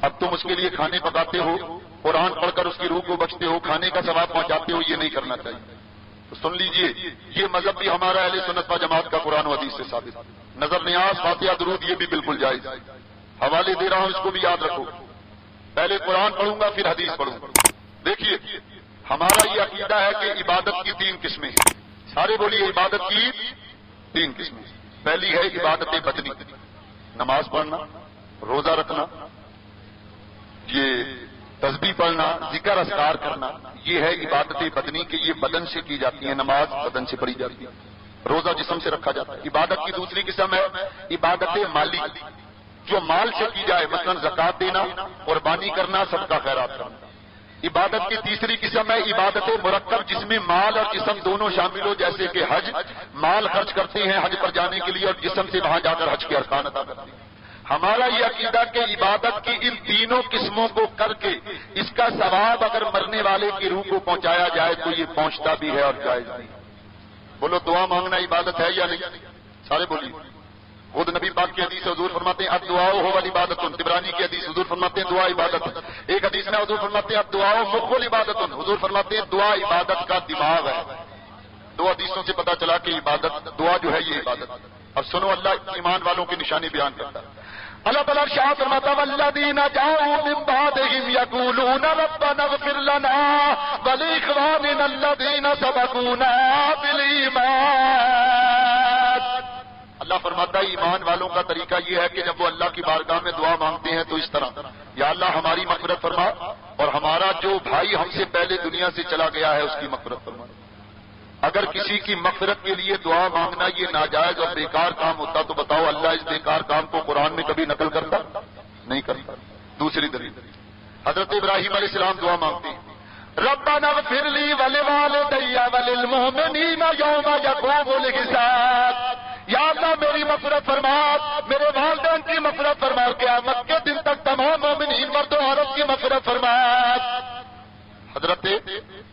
اب تم اس کے لیے کھانے پکاتے ہو، قرآن پڑھ کر اس کی روح کو بخشتے ہو، کھانے کا ثواب پہنچاتے ہو، یہ نہیں کرنا چاہیے۔ تو سن لیجئے، یہ مذہب بھی ہمارا اہل سنت و جماعت کا قرآن و حدیث سے ثابت۔ نظر نیاز، فاتحہ، درود یہ بھی بالکل جائز۔ حوالے دے رہا ہوں، اس کو بھی یاد رکھو، پہلے قرآن پڑھوں گا پھر حدیث پڑھوں گا۔ دیکھیے، ہمارا یہ عقیدہ ہے کہ عبادت کی 3 قسمیں ہیں۔ سارے بولیے، عبادت کی 3 قسمیں۔ پہلی ہے عبادت بدنی، نماز پڑھنا، روزہ رکھنا، یہ تسبیح پڑھنا، ذکر اذکار کرنا، یہ ہے عبادت بدنی کہ یہ بدن سے کی جاتی ہے، نماز بدن سے پڑھی جاتی ہے، روزہ جسم سے رکھا جاتا ہے۔ عبادت کی دوسری قسم ہے عبادت مالی، جو مال سے کی جائے، مثلا زکات دینا، قربانی کرنا، صدقہ خیرات کرنا۔ عبادت کی تیسری قسم ہے عبادت مرکب، جس میں مال اور جسم دونوں شامل ہو، جیسے کہ حج، مال خرچ کرتے ہیں حج پر جانے کے لیے اور جسم سے وہاں جا کر حج کے ارکان ادا کرتے ہیں۔ ہمارا یہ عقیدہ کہ عبادت کی ان تینوں قسموں کو کر کے اس کا ثواب اگر مرنے والے کی روح کو پہنچایا جائے تو یہ پہنچتا بھی ہے اور جائز بھی ہے۔ بولو، دعا مانگنا عبادت ہے یا نہیں؟ سارے بولیے۔ خود نبی پاک کی حدیث حضور فرماتے ہیں الدعاء هو العبادۃ، طبرانی کی حدیث حضور فرماتے ہیں دعا عبادت ہے۔ ایک حدیث میں حضور فرماتے ہیں الدعاء مخ العبادۃ، حضور فرماتے ہیں دعا عبادت کا دماغ ہے۔ 2 حدیثوں سے پتہ چلا کہ عبادت، دعا جو ہے یہ عبادت۔ اب سنو، اللہ ایمان والوں کی نشانی بیان کرتا ہے۔ اللہ تعالیٰ ارشاد فرماتا ہے والذین جاءوا من بعدهم یقولون ربنا اغفر لنا ولاخواننا الذین سبقونا بالایمان۔ اللہ فرماتا ہے ایمان والوں کا طریقہ یہ ہے کہ جب وہ اللہ کی بارگاہ میں دعا مانگتے ہیں تو اس طرح، یا اللہ ہماری مغفرت فرما اور ہمارا جو بھائی ہم سے پہلے دنیا سے چلا گیا ہے اس کی مغفرت فرما۔ اگر کسی کی مغفرت کے لیے دعا مانگنا یہ ناجائز اور بیکار کام ہوتا تو بتاؤ اللہ اس بیکار کام کو قرآن میں کبھی نقل کرتا؟ نہیں کرتا۔ دوسری دلیل، حضرت ابراہیم علیہ السلام دعا مانگتے ہیں ربنا اغفر لی ولوالدی وللمؤمنین یوم یقوم الحساب، یا اللہ میری مغفرت فرما، میرے والدین کی مغفرت فرما، قیامت کے دن تک تمام مومنین مرد و عورت کی مغفرت فرما۔ حضرت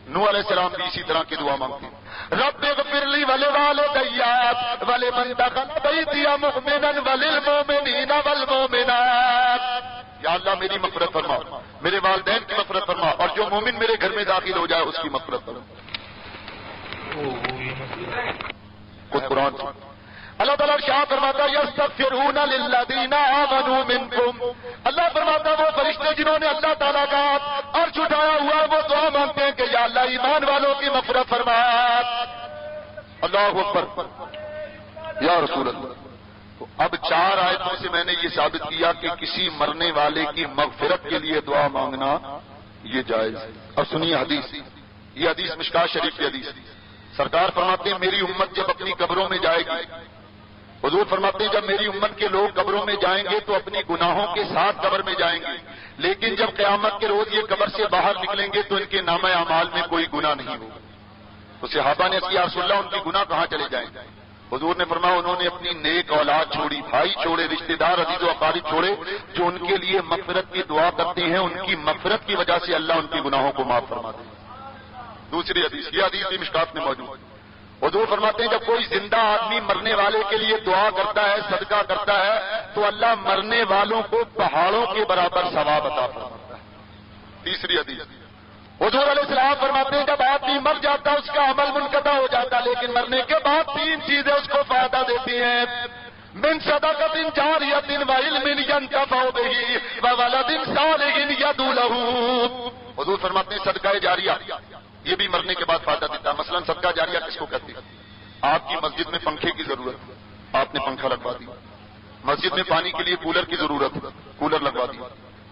نوح علیہ السلام بھی اسی طرح کی دعا مانگتے ہیں رب اغفر لی ولوالدی ولمن دخل بیتی مؤمنا وللمؤمنین والمؤمنات، یا اللہ میری مغفرت فرما، میرے والدین کی مغفرت فرما اور جو مومن میرے گھر میں داخل ہو جائے اس کی مغفرت فرما۔ خود قرآن اللہ تعالیٰ شاہ فرماتا یستغفرون للذین آمنوا منکم، اللہ فرماتا وہ فرشتے جنہوں نے اللہ تعالیٰ کا عرش اٹھایا ہوا وہ دعا مانگتے ہیں کہ یا اللہ ایمان والوں کی مغفرت فرما۔ اللہ اکبر، یا رسول اللہ۔ تو اب 4 آیتوں سے میں نے یہ ثابت کیا کہ کسی مرنے والے کی مغفرت کے لیے دعا مانگنا یہ جائز ہے۔ اب سنیے حدیث، یہ حدیث مشکاۃ شریف کی حدیث، سرکار فرماتے ہیں میری امت جب اپنی قبروں میں جائے گی، حضور فرماتے ہیں جب میری امت کے لوگ قبروں میں جائیں گے تو اپنی گناہوں کے ساتھ قبر میں جائیں گے، لیکن جب قیامت کے روز یہ قبر سے باہر نکلیں گے تو ان کے نامہ اعمال میں کوئی گناہ نہیں ہوگا۔ تو صحابہ نے کیا رسول اللہ ان کے گناہ کہاں چلے جائیں؟ حضور نے فرمایا انہوں نے اپنی نیک اولاد چھوڑی، بھائی چھوڑے، رشتہ دار عزیز و اقارب چھوڑے جو ان کے لیے مغفرت کی دعا کرتے ہیں، ان کی مغفرت کی وجہ سے اللہ ان کے گناہوں کو معاف فرما دے۔ دوسری حدیث، یہ حدیث بھی مشکات میں موجود ہے، حضور فرماتے ہیں جب کوئی زندہ آدمی مرنے والے کے لیے دعا کرتا ہے، صدقہ کرتا ہے تو اللہ مرنے والوں کو پہاڑوں کے برابر ثواب عطا فرماتا ہے۔ تیسری حدیث، حضور علیہ السلام فرماتے ہیں جب آدمی مر جاتا اس کا عمل منقطع ہو جاتا لیکن مرنے کے بعد 3 چیزیں اس کو فائدہ دیتی ہیں، من صدقۃ جاریۃ وعلم ینتفع بہ وولد صالح یدعو لہ۔ حضور فرماتے ہیں صدقہ جاریہ یہ بھی مرنے کے بعد فائدہ دیتا ہے۔ مثلا صدقہ جاریہ کس کو کہتے ہیں؟ آپ کی مسجد میں پنکھے کی ضرورت ہے، آپ نے پنکھا لگوا دیا، مسجد میں پانی کے لیے کولر کی ضرورت ہے، کولر لگوا دیا،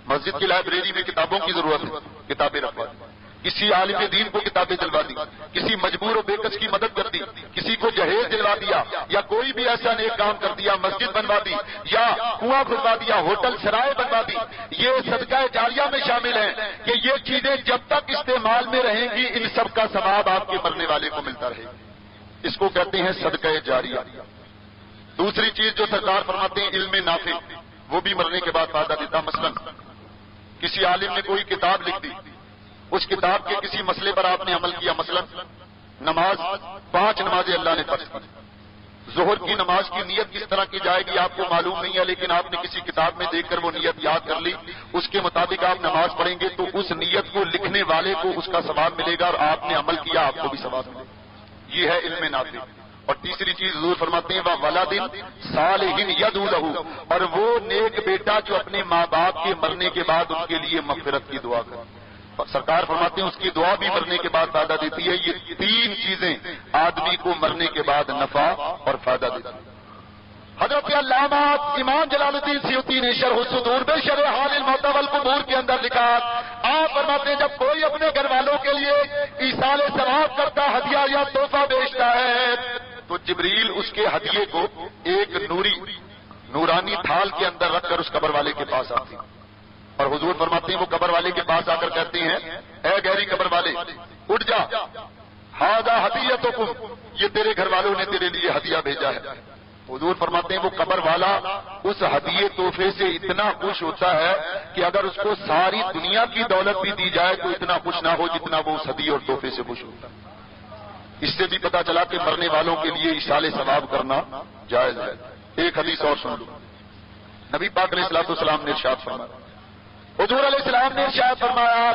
مسجد کی لائبریری میں کتابوں کی ضرورت ہے، کتابیں رکھوا دی، کسی عالم دین کو کتابیں دلوا دی، کسی مجبور و بےکس کی مدد کر دی، کسی کو جہیز دلوا دیا، یا کوئی بھی ایسا نیک کام کر دیا، مسجد بنوا دی یا کنواں کھلوا دیا، ہوٹل سرائے بنوا دی، یہ صدقہ جاریہ میں شامل ہیں کہ یہ چیزیں جب تک استعمال میں رہیں گی ان سب کا ثواب آپ کے مرنے والے کو ملتا رہے گا۔ اس کو کہتے ہیں صدقہ جاریہ۔ دوسری چیز جو سرکار فرماتے ہیں علم نافع، وہ بھی مرنے کے بعد فائدہ دیتا۔ مثلا کسی عالم نے کوئی کتاب لکھ دی، اس کتاب کے کسی مسئلے پر آپ نے عمل کیا، مثلا نماز 5 نمازیں اللہ نے فرض کی، ظہر کی نماز کی نیت کس طرح کی جائے گی آپ کو معلوم نہیں ہے، لیکن آپ نے کسی کتاب میں دیکھ کر وہ نیت یاد کر لی، اس کے مطابق آپ نماز پڑھیں گے تو اس نیت کو لکھنے والے کو اس کا ثواب ملے گا، اور آپ نے عمل کیا آپ کو بھی ثواب ملے گا۔ یہ ہے علم نافع۔ اور تیسری چیز حضور فرماتے ہیں وَوَلَدٍ صَالِحٍ يَدْعُو لَهُ، اور وہ نیک بیٹا جو اپنے ماں باپ کے مرنے کے بعد ان کے لیے مغفرت کی دعا کرے۔ سرکار فرماتے ہیں اس کی دعا بھی مرنے کے بعد فائدہ دیتی ہے۔ یہ تین چیزیں آدمی کو مرنے کے بعد نفع اور فائدہ دیتی ہیں۔ حضرت علامہ امام جلال الدین سیوطی نے شرح الصدور میں شرح حال الموتى والقبور کے اندر لکھا، آپ فرماتے ہیں جب کوئی اپنے گھر والوں کے لیے ایصال ثواب کرتا، ہدیہ یا تحفہ بیچتا ہے، تو جبریل اس کے ہدیے کو ایک نورانی تھال کے اندر رکھ کر اس قبر والے کے پاس آتے ہیں، اور حضور فرماتے ہیں وہ قبر والے کے پاس آ کر کہتے ہیں اے گہری قبر والے اٹھ جا، ھذا ھدیتکم، یہ تیرے گھر والوں نے تیرے لیے ہدیہ بھیجا ہے۔ حضور فرماتے ہیں وہ قبر والا اس ہدیے تحفے سے اتنا خوش ہوتا ہے کہ اگر اس کو ساری دنیا کی دولت بھی دی جائے تو اتنا خوش نہ ہو جتنا وہ اس ہدیے اور تحفے سے خوش ہوتا ہے۔ اس سے بھی پتا چلا کہ مرنے والوں کے لیے ایصال ثواب کرنا جائز ہے۔ ایک حدیث اور سن لو، نبی پاک علیہ الصلوۃ والسلام نے ارشاد فرمایا، حضور علیہ السلام نے ارشاد فرمایا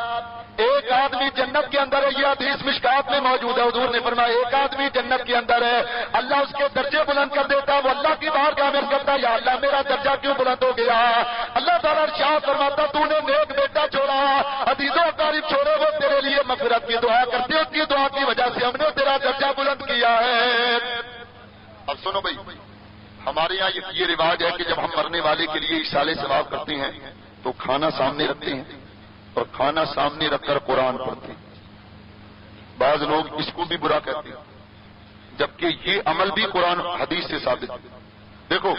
ایک آدمی جنت کے اندر ہے، یہ حدیث مشکات میں موجود ہے۔ حضور نے فرمایا ایک آدمی جنت کے اندر ہے، اللہ اس کے درجے بلند کر دیتا ہے، وہ اللہ کی بارگاہ میں کرتا ہے یا اللہ میرا درجہ کیوں بلند ہو گیا؟ اللہ تعالیٰ ارشاد فرماتا تو نے نیک بیٹا چھوڑا، عزیز و اقارب چھوڑے، وہ تیرے لیے مغفرت کی دعا کرتے، اس کی دعا کی وجہ سے ہم نے تیرا درجہ بلند کیا ہے۔ اب سنو بھائی، ہمارے یہاں یہ رواج ہے کہ جب ہم مرنے والے کے لیے ایصال ثواب کرتے ہیں تو کھانا سامنے رکھتے ہیں اور کھانا سامنے رکھ کر قرآن پڑھتے ہیں۔ بعض لوگ اس کو بھی برا کہتے ہیں، جبکہ یہ عمل بھی قرآن حدیث سے ثابت ہے۔ دیکھو،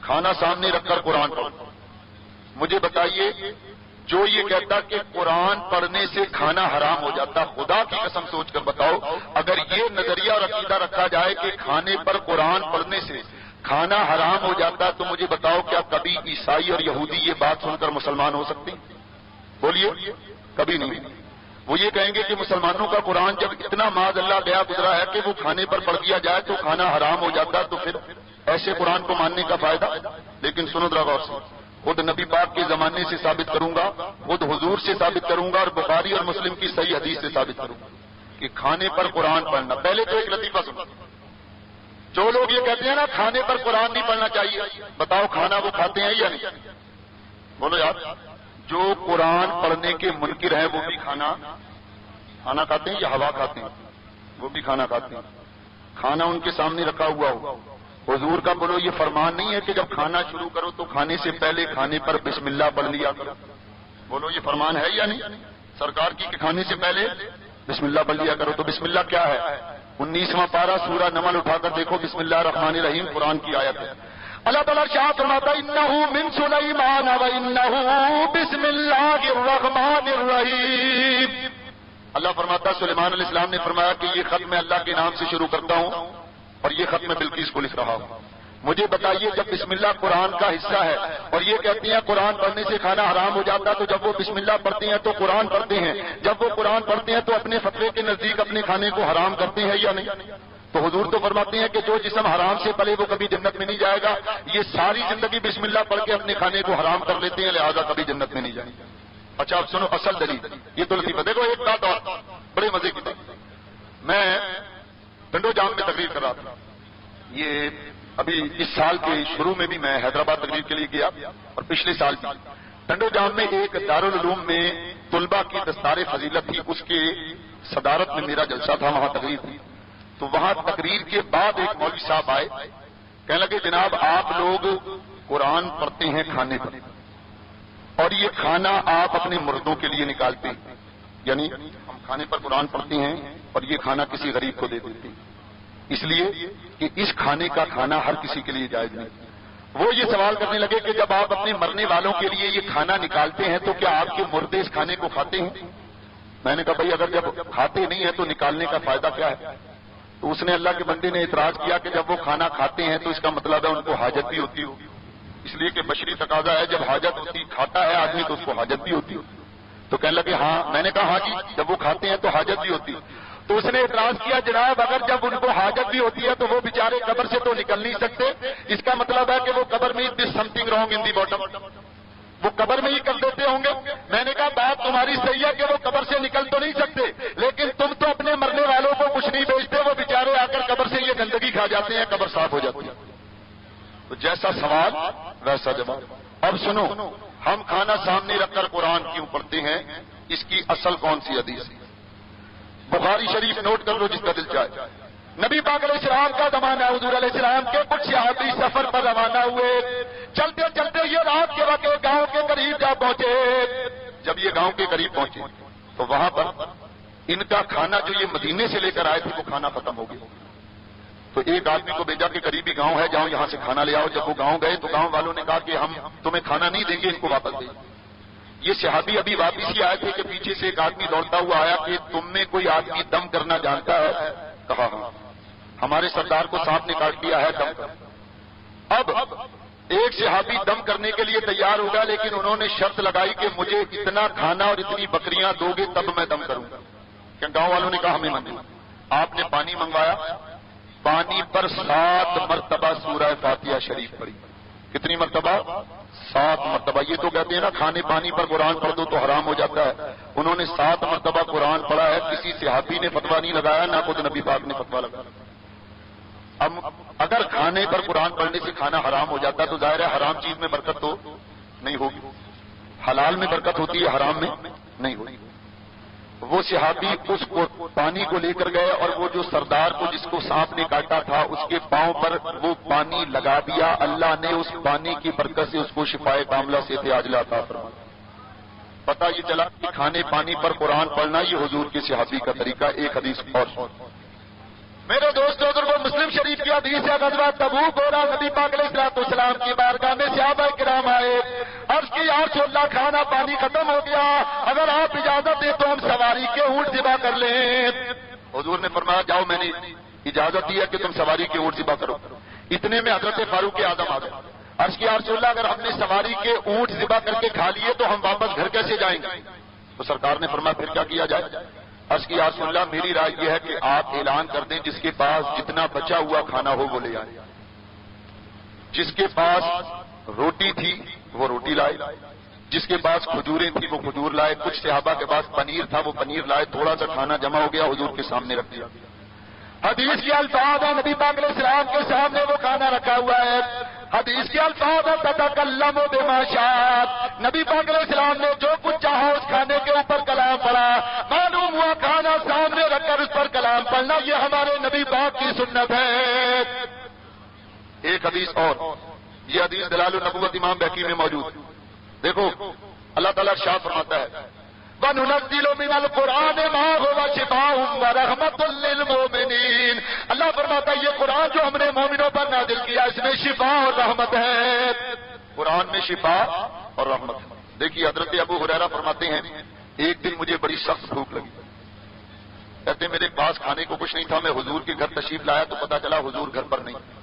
کھانا سامنے رکھ کر قرآن پڑھو، مجھے بتائیے جو یہ کہتا کہ قرآن پڑھنے سے کھانا حرام ہو جاتا، خدا کی قسم سوچ کر بتاؤ، اگر یہ نظریہ اور عقیدہ رکھا جائے کہ کھانے پر قرآن پڑھنے سے کھانا حرام ہو جاتا تو مجھے بتاؤ کیا کبھی عیسائی اور یہودی یہ بات سن کر مسلمان ہو سکتے ہیں؟ بولیے، کبھی نہیں۔ وہ یہ کہیں گے کہ مسلمانوں کا قرآن جب اتنا معاذ اللہ گیا گزرا ہے کہ وہ کھانے پر پڑھ دیا جائے تو کھانا حرام ہو جاتا، تو پھر ایسے قرآن کو ماننے کا فائدہ؟ لیکن سنو ذرا غور سے، خود نبی پاک کے زمانے سے ثابت کروں گا، خود حضور سے ثابت کروں گا، اور بخاری اور مسلم کی صحیح حدیث سے ثابت کروں گا کہ کھانے پر قرآن پڑھنا۔ پہلے تو ایک لطیفہ سنو، جو لوگ یہ کہتے ہیں نا کھانے پر قرآن نہیں پڑھنا چاہیے، بتاؤ کھانا وہ کھاتے ہیں یا نہیں؟ بولو یار، جو قرآن پڑھنے کے منکر ہیں وہ بھی کھانا کھاتے ہیں یا ہوا کھاتے ہیں؟ وہ بھی کھانا کھاتے ہیں۔ کھانا ان کے سامنے رکھا ہوا ہو، حضور کا بولو یہ فرمان نہیں ہے کہ جب کھانا شروع کرو تو کھانے سے پہلے کھانے پر بسم اللہ پڑھ لیا کرو؟ بولو یہ فرمان ہے یا نہیں سرکار کی کہ کھانے سے پہلے بسم اللہ پڑھ لیا کرو؟ تو بسم اللہ کیا ہے؟ 19واں پارہ سورہ نمل اٹھا کر دیکھو، بسم اللہ الرحمن الرحیم قرآن کی آیت ہے۔ اللہ تعالیٰ شاہ فرماتا انہ من سلیمان و انہ بسم اللہ الرحمن الرحیم۔ اللہ فرماتا سلیمان علیہ السلام نے فرمایا کہ یہ خط میں اللہ کے نام سے شروع کرتا ہوں اور یہ خط میں بلقیس کو لکھ رہا ہوں۔ مجھے بتائیے جب بسم اللہ قرآن کا حصہ ہے اور یہ کہتے ہیں قرآن پڑھنے سے کھانا حرام ہو جاتا، تو جب وہ بسم اللہ پڑھتے ہیں تو قرآن پڑھتے ہیں، جب وہ قرآن پڑھتے ہیں تو اپنے فتوے کے نزدیک اپنے کھانے کو حرام کرتے ہیں یا نہیں؟ تو حضور تو فرماتے ہیں کہ جو جسم حرام سے پلے وہ کبھی جنت میں نہیں جائے گا، یہ ساری زندگی بسم اللہ پڑھ کے اپنے کھانے کو حرام کر لیتے ہیں، لہذا کبھی جنت میں نہیں جائیں گے۔ اچھا اب سنو اصل دلیل، یہ تو لطیفہ دیکھو ایک بات اور بڑے مزے کی بات، میں ٹنڈو جام میں تقریر کر رہا تھا، یہ ابھی اس سال کے شروع میں بھی میں حیدرآباد تقریر کے لیے گیا اور پچھلے سال بھی ٹنڈو جام میں ایک دارالعلوم میں طلبہ کی دستار فضیلت تھی، اس کے صدارت میں میرا جلسہ تھا، وہاں تقریر تھی۔ تو وہاں تقریر کے بعد ایک مولوی صاحب آئے، کہنے لگے جناب آپ لوگ قرآن پڑھتے ہیں کھانے پر، اور یہ کھانا آپ اپنے مردوں کے لیے نکالتے ہیں، یعنی ہم کھانے پر قرآن پڑھتے ہیں اور یہ کھانا کسی غریب کو دے دیتے ہیں، اس لیے کہ اس کھانے کا کھانا ہر کسی کے لیے جائز نہیں۔ وہ یہ سوال کرنے لگے کہ جب آپ اپنے مرنے والوں کے لیے یہ کھانا نکالتے ہیں تو کیا آپ کے مردے اس کھانے کو کھاتے ہیں؟ میں نے کہا بھائی اگر جب کھاتے نہیں ہیں تو نکالنے کا فائدہ کیا ہے؟ تو اس نے اللہ کے بندے نے اعتراض کیا کہ جب وہ کھانا کھاتے ہیں تو اس کا مطلب ہے ان کو حاجت بھی ہوتی ہوگی، اس لیے کہ بشری تقاضا ہے جب حاجت ہوتی کھاتا ہے آدمی تو اس کو حاجت بھی ہوتی ہوگی۔ تو کہنے لگے ہاں، میں نے کہا ہاں جی جب وہ کھاتے ہیں تو حاجت بھی ہوتی۔ تو اس نے اعتراض کیا جناب اگر جب ان کو حاجت بھی ہوتی ہے تو وہ بیچارے قبر سے تو نکل نہیں سکتے، اس کا مطلب ہے کہ وہ قبر میں this something wrong in the bottom, وہ قبر میں ہی کر دیتے ہوں گے۔ میں نے کہا بات تمہاری صحیح ہے کہ وہ قبر سے نکل تو نہیں سکتے، لیکن تم تو اپنے مرنے والوں کو کچھ نہیں بیچتے، وہ بیچارے آ کر قبر سے یہ گندگی کھا جاتے ہیں، قبر صاف ہو جاتی ہے۔ تو جیسا سوال ویسا جواب۔ اب سنو، ہم کھانا سامنے رکھ کر قرآن کیوں پڑھتے ہیں، اس کی اصل کون سی حدیث ہے؟ بخاری شریف نوٹ کر لو جس کا دل چاہے۔ نبی پاک علیہ السلام کا زمانہ، حضور علیہ السلام کے کچھ صحابی سفر پر روانہ ہوئے، چلتے چلتے یہ رات کے وقت گاؤں کے قریب جا پہنچے۔ جب یہ گاؤں کے قریب پہنچے تو وہاں پر ان کا کھانا جو یہ مدینے سے لے کر آئے تھے وہ کھانا ختم ہو گیا۔ تو ایک آدمی کو بھیجا کہ قریبی گاؤں ہے، جاؤ یہاں سے کھانا لے آؤ۔ جب وہ گاؤں گئے تو گاؤں والوں نے کہا کہ ہم تمہیں کھانا نہیں دیں گے، ان کو واپس دیں۔ یہ صحابی ابھی واپس ہی آئے تھے کہ پیچھے سے ایک آدمی دوڑتا ہوا آیا کہ تم میں کوئی آدمی دم کرنا جانتا ہے؟ کہا ہاں، ہمارے سردار کو سانپ نے کاٹ دیا ہے، دم کر۔ اب ایک صحابی دم کرنے کے لیے تیار ہوگا، لیکن انہوں نے شرط لگائی کہ مجھے اتنا کھانا اور اتنی بکریاں دو گے تب میں دم کروں گا۔ کہ گاؤں والوں نے کہا ہمیں منظور۔ آپ نے پانی منگوایا، پانی پر 7 مرتبہ سورہ فاتحہ شریف پڑھی۔ کتنی مرتبہ؟ 7 مرتبہ۔ یہ تو کہتے ہیں نا کھانے پانی پر قرآن پڑھ دو تو حرام ہو جاتا ہے، انہوں نے 7 مرتبہ قرآن پڑھا ہے۔ کسی صحابی نے فتویٰ نہیں لگایا، نہ خود نبی پاک نے فتویٰ لگایا۔ اب اگر کھانے پر قرآن پڑھنے سے کھانا حرام ہو جاتا ہے تو ظاہر ہے حرام چیز میں برکت تو نہیں ہوگی، حلال میں برکت ہوتی ہے، حرام میں نہیں ہوگی۔ وہ صحابی اس کو پانی کو لے کر گئے اور وہ جو سردار کو جس کو سانپ نے کاٹا تھا اس کے پاؤں پر وہ پانی لگا دیا۔ اللہ نے اس پانی کی برکت سے اس کو شفائے کاملہ سے عاجلہ عطا فرمایا۔ پتہ یہ چلا کہ کھانے پانی پر قرآن پڑھنا یہ حضور کے صحابی کا طریقہ۔ ایک حدیث اور میرے دوستوں بزرگوں، مسلم شریف کی حدیث ہے، غزوہ تبوک ہو رہا، نبی پاک علیہ السلام کی بارگاہ میں صحابہ کرام آئے، عرض کی یا رسول اللہ کھانا پانی ختم ہو گیا، اگر آپ اجازت دیں تو ہم سواری کے اونٹ ذبح کر لیں۔ حضور نے فرمایا جاؤ، میں نے اجازت دی ہے کہ تم سواری کے اونٹ ذبح کرو۔ اتنے میں حضرت فاروق اعظم آ گئے، عرض کی یا رسول اللہ اگر ہم نے سواری کے اونٹ ذبح کر کے کھا لیے تو ہم واپس گھر کیسے جائیں گے؟ تو سرکار نے فرمایا پھر کیا کیا جائے؟ عرض کی یا رسول اللہ میری رائے یہ ہے کہ آپ اعلان کر دیں جس کے پاس جتنا بچا ہوا کھانا ہو وہ لے آئے، جس کے پاس روٹی تھی وہ روٹی لائے، جس کے پاس کھجوریں تھی وہ کھجور لائے، کچھ صحابہ کے پاس پنیر تھا وہ پنیر لائے، تھوڑا سا کھانا جمع ہو گیا، حضور کے سامنے رکھ دیا۔ حدیث کے الفاظ ہیں، نبی پاک علیہ السلام کے سامنے وہ کھانا رکھا ہوا ہے۔ حدیث کے الفاظ ہیں تتکلم بما شاءت، نبی پاک علیہ السلام نے جو کچھ چاہا اس کھانے کے اوپر کلام پڑھا۔ معلوم ہوا کھانا سامنے رکھ کر اس پر کلام پڑھنا یہ ہمارے نبی پاک کی سنت ہے۔ ایک حدیث اور، یہ حدیث دلال النبوت امام بہقی میں موجود۔ دیکھو اللہ تعالیٰ ارشاد فرماتا ہے وَنُنَزِّلُ مِنَ الْقُرْآنِ مَا هُوَ شِفَاءٌ وَرَحْمَةٌ لِّلْمُؤْمِنِينَ، اللہ فرماتا ہے یہ قرآن جو ہم نے مومنوں پر نازل کیا اس میں شفا اور رحمت ہے۔ قرآن میں شفا اور رحمت ہے۔ دیکھیے حضرت ابو ہریرہ فرماتے ہیں ایک دن مجھے بڑی سخت بھوک لگی، کہتے میرے پاس کھانے کو کچھ نہیں تھا، میں حضور کے گھر تشریف لایا تو پتا چلا حضور گھر پر نہیں۔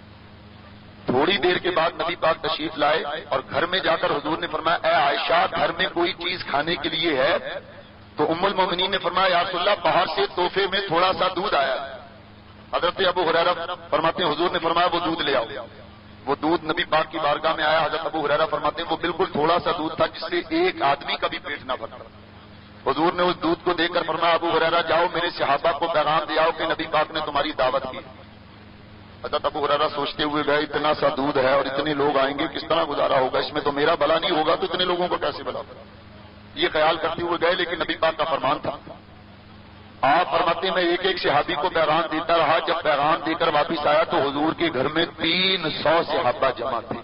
تھوڑی دیر کے بعد نبی پاک تشریف لائے اور گھر میں جا کر حضور نے فرمایا اے عائشہ گھر میں کوئی چیز کھانے کے لیے ہے؟ تو ام المومنین نے فرمایا یا رسول اللہ باہر سے تحفے میں تھوڑا سا دودھ آیا۔ حضرت ابو ہریرہ فرماتے ہیں حضور نے فرمایا وہ دودھ لے آؤ۔ وہ دودھ نبی پاک کی بارگاہ میں آیا، حضرت ابو ہریرہ فرماتے ہیں وہ بالکل تھوڑا سا دودھ تھا جس سے ایک آدمی کا بھی پیٹ نہ بھرتا۔ حضور نے اس دودھ کو دیکھ کر فرمایا ابو ہریرہ جاؤ میرے صحابہ کو پیغام دے آؤ کہ نبی پاک نے تمہاری دعوت کی۔ حضرت ابو ہریرہ سوچتے ہوئے گئے اتنا سا دودھ ہے اور اتنے لوگ آئیں گے، کس طرح گزارا ہوگا، اس میں تو میرا بھلا نہیں ہوگا تو اتنے لوگوں کو کیسے بھلا ہوگا، یہ خیال کرتے ہوئے گئے۔ لیکن نبی پاک کا فرمان تھا، آپ فرماتے میں ایک ایک صحابی کو پیغام دیتا رہا، جب پیغام دے کر واپس آیا تو حضور کے گھر میں 300 صحابہ جمع تھے۔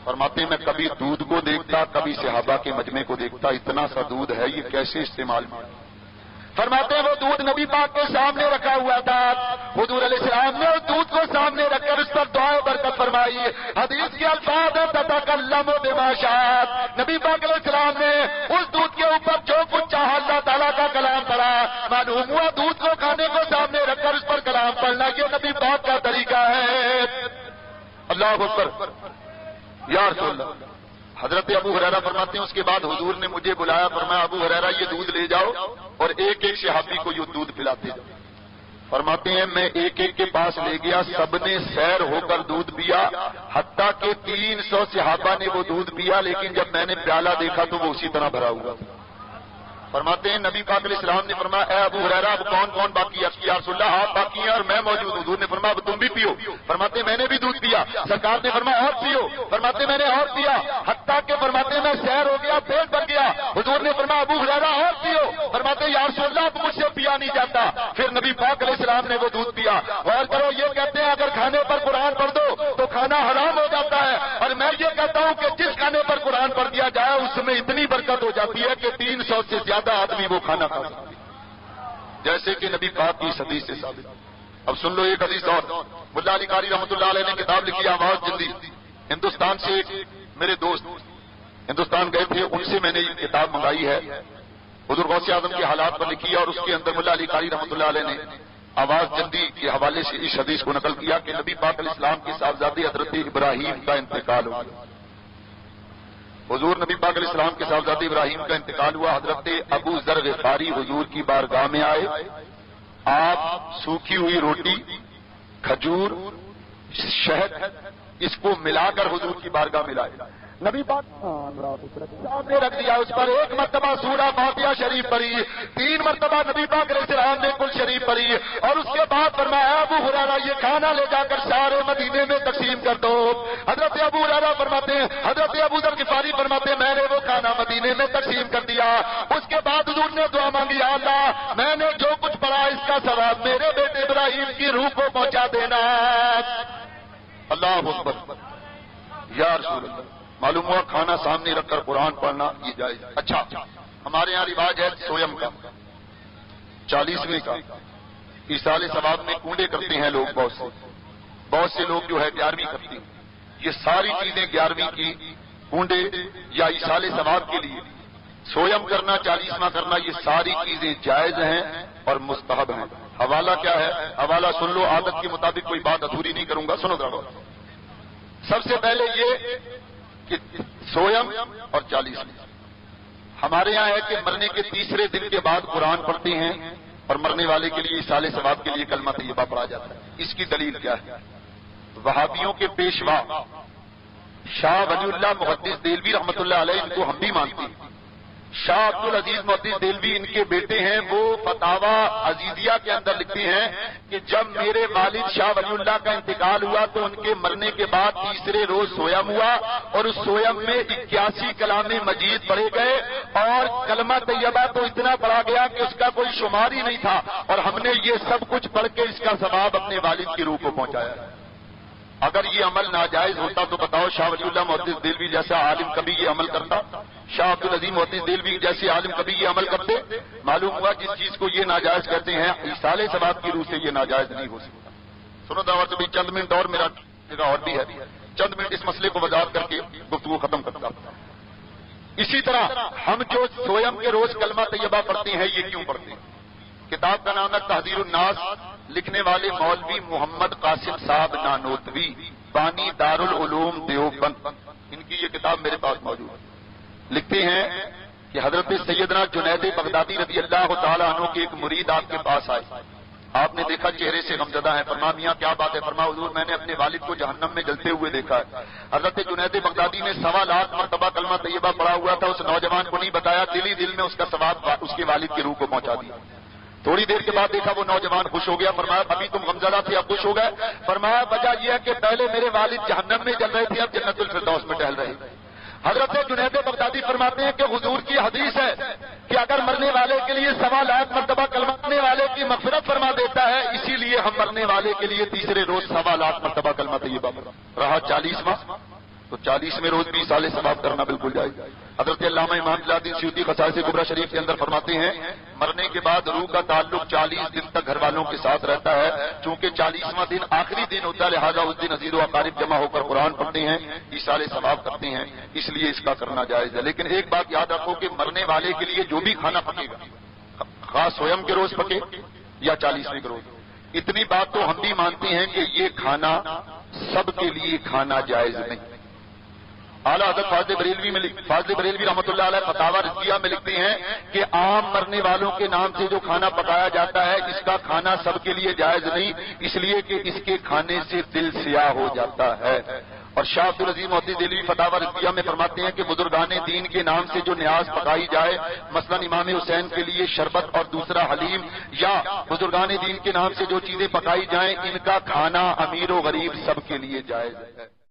فرماتے میں کبھی دودھ کو دیکھتا کبھی صحابہ کے مجمع کو دیکھتا، اتنا سا دودھ ہے یہ کیسے استعمال میں؟ فرماتے ہیں وہ دودھ نبی پاک کے سامنے رکھا ہوا تھا، حضور علیہ السلام نے اس دودھ کو سامنے رکھ کر اس پر دعا برکت فرمائی۔ حدیث کے الفاظ ہیں تتکلم بما شاءت، نبی پاک علیہ السلام نے اس دودھ کے اوپر جو کچھ چاہا اللہ تعالیٰ کا کلام پڑھا۔ معلوم ہوا دودھ کو کھانے کو سامنے رکھ کر اس پر کلام پڑھنا یہ نبی پاک کا طریقہ ہے۔ اللہ اکبر یا رسول اللہ۔ حضرت حضرت ابو ہریرہ فرماتے ہیں اس کے بعد حضور نے مجھے بلایا، فرمایا ابو ہریرہ یہ دودھ لے جاؤ اور ایک ایک صحابی کو یہ دودھ پلاتے جاؤ۔ فرماتے ہیں میں ایک ایک کے پاس لے گیا، سب نے سیر ہو کر دودھ پیا، حتیٰ کہ 300 صحابہ نے وہ دودھ پیا، لیکن جب میں نے پیالہ دیکھا تو وہ اسی طرح بھرا ہوا تھا۔ فرماتے ہیں نبی پاک علیہ السلام نے فرمایا اے ابو ہریرہ اب کون کون باقی ہے؟ یا رسول اللہ آپ باقی ہیں اور میں موجود ہوں۔ حضور نے فرمایا اب تم بھی پیو۔ فرماتے ہیں میں نے بھی دودھ پیا۔ سرکار نے فرمایا اور پیو۔ فرماتے ہیں میں نے اور پیا، حتیٰ کہ فرماتے ہیں میں سیر ہو گیا، پیٹ بھر گیا۔ حضور نے فرمایا ابو ہریرہ اور پیو۔ فرماتے ہیں یا رسول اللہ اب مجھ سے پیا نہیں جاتا۔ پھر نبی پاک علیہ السلام نے وہ دودھ پیا۔ غور کرو، یہ کہتے ہیں اگر کھانے پر قرآن پڑھ دو تو کھانا حرام ہو جاتا ہے، اور میں یہ کہتا ہوں کہ جس کھانے پر قرآن پڑھ دیا جائے اس میں اتنی برکت ہو جاتی ہے کہ 300 سے زیادہ آدمی وہ کھانا کھا سکتے، جیسے کہ نبی پاک کی حدیث سے ثابت۔ اب سن لو ایک حدیث اور، ملا علی قاری رحمۃ اللہ علیہ نے کتاب لکھی آواز جلدی۔ ہندوستان سے ایک میرے دوست ہندوستان گئے تھے، ان سے میں نے یہ کتاب منگائی ہے، حضور غوث اعظم کے حالات پر لکھی ہے، اور اس کے اندر ملا علی قاری رحمۃ اللہ علیہ نے آواز جلدی کے حوالے سے اس حدیث کو نقل کیا کہ نبی پاک علیہ السلام کے صاحبزادے حضرت ابراہیم کا انتقال ہوا۔ حضور نبی پاک علیہ السلام کے صاحبزادے ابراہیم کا انتقال ہوا، حضرت ابو ذر غفاری حضور کی بارگاہ میں آئے، آپ سوکھی ہوئی روٹی، کھجور، شہد اس کو ملا کر حضور کی بارگاہ میں لائے، نبی پاک نے رکھ دیا، اس پر ایک مرتبہ سورہ فاتحہ شریف پڑھی، 3 مرتبہ نبی پاک علیہ السلام نے کل شریف پڑھی، اور اس کے بعد فرمایا ابو ہریرہ یہ کھانا لے جا کر سارے مدینے میں تقسیم کر دو۔ حضرت ابو ہریرہ فرماتے ہیں، حضرت ابو ذر غفاری فرماتے ہیں میں نے وہ کھانا مدینے میں تقسیم کر دیا۔ اس کے بعد حضور نے دعا مانگی، یا اللہ میں نے جو کچھ پڑھا اس کا ثواب میرے بیٹے ابراہیم کی روح کو پہنچا دینا۔ اللہ اکبر، یا رسول اللہ۔ معلوم ہوا کھانا سامنے رکھ کر قرآن پڑھنا یہ جائز۔ اچھا، ہمارے یہاں رواج ہے سویم کا، 40ویں کا، ایصال ثواب میں کنڈے کرتے ہیں لوگ، بہت سے لوگ جو ہے 11ویں کرتے ہیں۔ یہ ساری چیزیں 11ویں کی کنڈے یا ایصال ثواب کے لیے سویم کرنا، 40واں کرنا، یہ ساری چیزیں جائز ہیں اور مستحب ہیں۔ حوالہ کیا ہے؟ حوالہ سن لو، عادت کے مطابق کوئی بات ادھوری نہیں کروں گا، سنو ذرا۔ سب سے پہلے یہ کہ سویم اور 40 ہمارے یہاں ہے کہ مرنے کے تیسرے دن کے بعد قرآن پڑھتے ہیں، اور مرنے والے کے لیے ایصال ثواب کے لیے کلمہ طیبہ پڑھا جاتا ہے۔ اس کی دلیل کیا ہے؟ وہابیوں کے پیشوا شاہ ولی اللہ محدث دہلوی رحمۃ اللہ علیہ، ان کو ہم بھی مانتے ہیں، شاہ عبد العزیز محدث دہلوی ان کے بیٹے ہیں، وہ فتاوی عزیزیہ کے اندر لکھتے ہیں کہ جب میرے والد شاہ ولی اللہ کا انتقال ہوا تو ان کے مرنے کے بعد تیسرے روز سویم ہوا، اور اس سویم میں 81 کلام مجید پڑھے گئے، اور کلمہ طیبہ تو اتنا پڑھا گیا کہ اس کا کوئی شمار ہی نہیں تھا، اور ہم نے یہ سب کچھ پڑھ کے اس کا ثواب اپنے والد کی روح کو پہنچایا۔ اگر یہ عمل ناجائز ہوتا تو بتاؤ شاہ ولی اللہ محدث دہلوی جیسا عالم کبھی یہ عمل کرتا؟ شاہ عبد العزیز محدث دہلوی جیسے عالم کبھی یہ عمل کرتے؟ معلوم ہوا جس چیز کو یہ ناجائز کہتے ہیں ایصال ثواب کی روح سے یہ ناجائز نہیں ہو سکتا۔ سنو دعوت سے بھی چند منٹ اور، میرا جگہ اور بھی ہے، چند منٹ اس مسئلے کو وضاحت کر کے گفتگو ختم کرتا ہوں۔ اسی طرح ہم جو سویم کے روز کلمہ طیبہ پڑھتے ہیں یہ کیوں پڑھتے ہیں؟ کتاب کا نام ہے تحذیر الناس، لکھنے والے مولوی محمد قاسم صاحب نانوتوی، بانی دارالعلوم دیوبند، ان کی یہ کتاب میرے پاس موجود ہے۔ لکھتے ہیں کہ حضرت سیدنا جنید بغدادی رضی اللہ تعالیٰ عنہ کے ایک مرید آپ کے پاس آئے، آپ نے دیکھا چہرے سے غمزدہ ہے، فرمایا میاں کیا بات ہے؟ فرمایا حضور میں نے اپنے والد کو جہنم میں جلتے ہوئے دیکھا ہے۔ حضرت جنید بغدادی نے 1.25 لاکھ مرتبہ کلمہ طیبہ پڑھا ہوا تھا، اس نوجوان کو نہیں بتایا، دل ہی دل میں اس کا ثواب اس کے والد کی روح کو پہنچا دیا۔ تھوڑی دیر کے بعد دیکھا وہ نوجوان خوش ہو گیا، فرمایا ابھی تم غمزدہ تھے اب خوش ہو گئے؟ فرمایا وجہ یہ ہے کہ پہلے میرے والد جہنم میں جل رہے تھے، اب جنت الفردوس میں ٹہل رہے ہیں۔ حضرت جنید بغدادی فرماتے ہیں کہ حضور کی حدیث ہے کہ اگر مرنے والے کے لیے 1.25 لاکھ مرتبہ کلمہ پڑھنے والے کی مغفرت فرما دیتا ہے، اسی لیے ہم مرنے والے کے لیے تیسرے روز 1.25 لاکھ مرتبہ کلمہ طیبہ رہا 40واں، تو 40ویں روز بھی ایصال ثواب کرنا بالکل جائز۔ حضرت علامہ امام جلال الدین سیوطی خصائص کبریٰ شریف کے اندر فرماتے ہیں مرنے کے بعد روح کا تعلق 40 دن تک گھر والوں کے ساتھ رہتا ہے، چونکہ 40واں دن آخری دن ہوتا ہے، لہذا اس دن عزیز و اقارب جمع ہو کر قرآن پڑھتے ہیں، ایصال ثواب کرتے ہیں، اس لیے اس کا کرنا جائز ہے۔ لیکن ایک بات یاد رکھو کہ مرنے والے کے لیے جو بھی کھانا پکے گا، خاص سویم کے روز پکے یا 40ویں کے روز، اتنی بات تو ہم بھی مانتے ہیں کہ یہ کھانا سب کے لیے کھانا جائز نہیں، اعلیٰ حضرت فاضل بریلوی رحمۃ اللہ علیہ فتاوی رضویہ میں لکھتے ہیں کہ عام مرنے والوں کے نام سے جو کھانا پکایا جاتا ہے اس کا کھانا سب کے لیے جائز نہیں، اس لیے کہ اس کے کھانے سے دل سیاہ ہو جاتا ہے۔ اور شاہ عبدالعزیز محدث دہلوی فتاوی رضویہ میں فرماتے ہیں کہ بزرگان دین کے نام سے جو نیاز پکائی جائے، مثلا امام حسین کے لیے شربت اور دوسرا حلیم، یا بزرگان دین کے نام سے جو چیزیں پکائی جائیں ان کا کھانا امیر و غریب سب کے لیے جائز ہے۔